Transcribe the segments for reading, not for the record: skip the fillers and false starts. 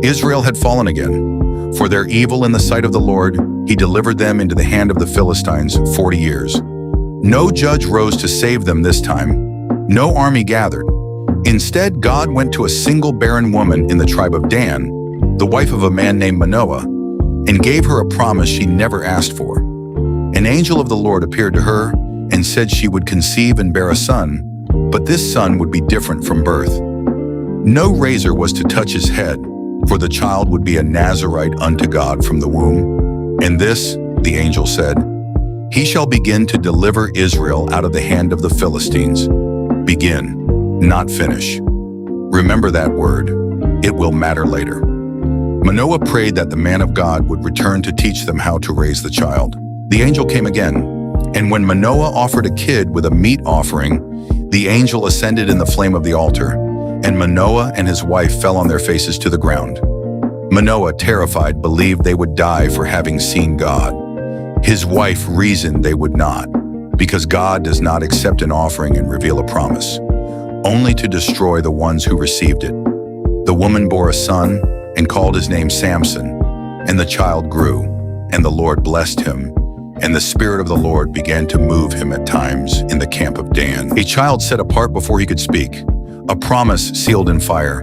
Israel had fallen again. For their evil in the sight of the Lord, he delivered them into the hand of the Philistines 40 years. No judge rose to save them this time. No army gathered. Instead, God went to a single barren woman in the tribe of Dan, the wife of a man named Manoah, and gave her a promise she never asked for. An angel of the Lord appeared to her and said she would conceive and bear a son, but this son would be different from birth. No razor was to touch his head, for the child would be a Nazirite unto God from the womb. And this, the angel said, he shall begin to deliver Israel out of the hand of the Philistines. Begin, not finish. Remember that word. It will matter later. Manoah prayed that the man of God would return to teach them how to raise the child. The angel came again, and when Manoah offered a kid with a meat offering, the angel ascended in the flame of the altar, and Manoah and his wife fell on their faces to the ground. Manoah, terrified, believed they would die for having seen God. His wife reasoned they would not, because God does not accept an offering and reveal a promise, only to destroy the ones who received it. The woman bore a son and called his name Samson, and the child grew, and the Lord blessed him, and the Spirit of the Lord began to move him at times in the camp of Dan. A child set apart before he could speak, a promise sealed in fire.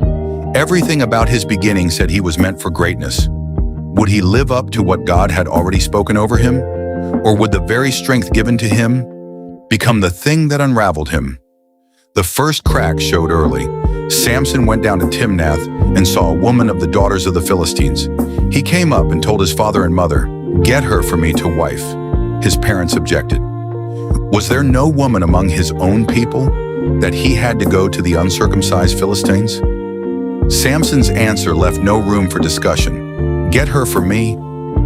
Everything about his beginning said he was meant for greatness. Would he live up to what God had already spoken over him? Or would the very strength given to him become the thing that unraveled him? The first crack showed early. Samson went down to Timnath and saw a woman of the daughters of the Philistines. He came up and told his father and mother, "Get her for me to wife." His parents objected. Was there no woman among his own people that he had to go to the uncircumcised Philistines? Samson's answer left no room for discussion. "Get her for me,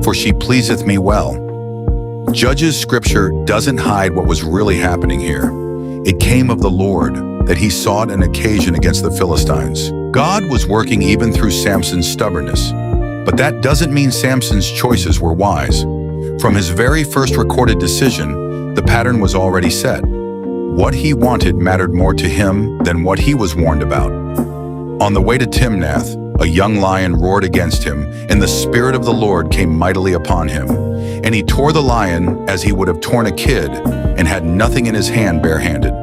for she pleaseth me well." Judges' scripture doesn't hide what was really happening here. It came of the Lord that he sought an occasion against the Philistines. God was working even through Samson's stubbornness, but that doesn't mean Samson's choices were wise. From his very first recorded decision, the pattern was already set. What he wanted mattered more to him than what he was warned about. On the way to Timnath, a young lion roared against him, and the Spirit of the Lord came mightily upon him. And he tore the lion as he would have torn a kid, and had nothing in his hand barehanded.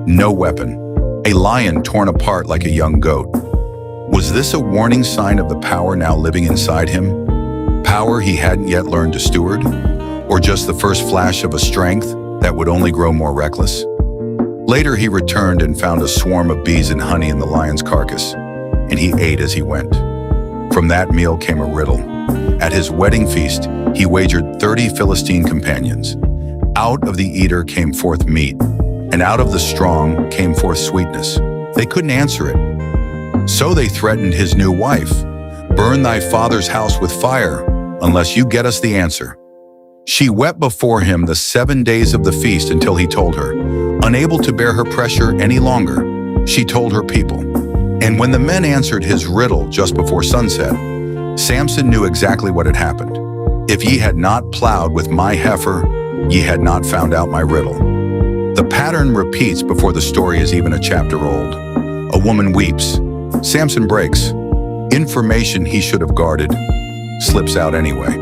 No weapon. A lion torn apart like a young goat. Was this a warning sign of the power now living inside him? Power he hadn't yet learned to steward? Or just the first flash of a strength that would only grow more reckless? Later he returned and found a swarm of bees and honey in the lion's carcass, and he ate as he went. From that meal came a riddle. At his wedding feast, he wagered 30 Philistine companions. Out of the eater came forth meat, and out of the strong came forth sweetness. They couldn't answer it. So they threatened his new wife, "Burn thy father's house with fire, unless you get us the answer." She wept before him the 7 days of the feast until he told her. Unable to bear her pressure any longer, she told her people. And when the men answered his riddle just before sunset, Samson knew exactly what had happened. "If ye had not plowed with my heifer, ye had not found out my riddle." The pattern repeats before the story is even a chapter old. A woman weeps. Samson breaks. Information he should have guarded slips out anyway.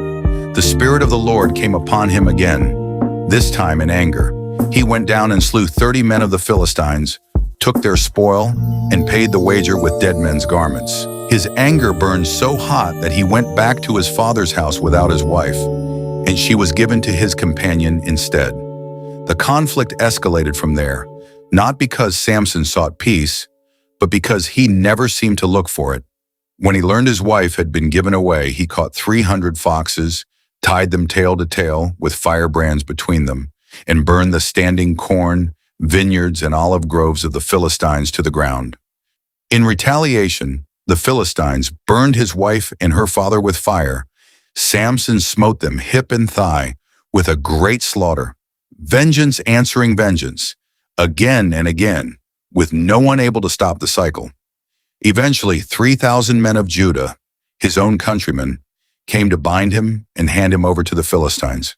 The Spirit of the Lord came upon him again, this time in anger. He went down and slew 30 men of the Philistines, took their spoil, and paid the wager with dead men's garments. His anger burned so hot that he went back to his father's house without his wife, and she was given to his companion instead. The conflict escalated from there, not because Samson sought peace, but because he never seemed to look for it. When he learned his wife had been given away, he caught 300 foxes, tied them tail to tail with firebrands between them, and burned the standing corn, vineyards, and olive groves of the Philistines to the ground. In retaliation, the Philistines burned his wife and her father with fire. Samson smote them hip and thigh with a great slaughter, vengeance answering vengeance, again and again, with no one able to stop the cycle. Eventually, 3,000 men of Judah, his own countrymen, came to bind him and hand him over to the Philistines,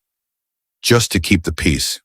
just to keep the peace.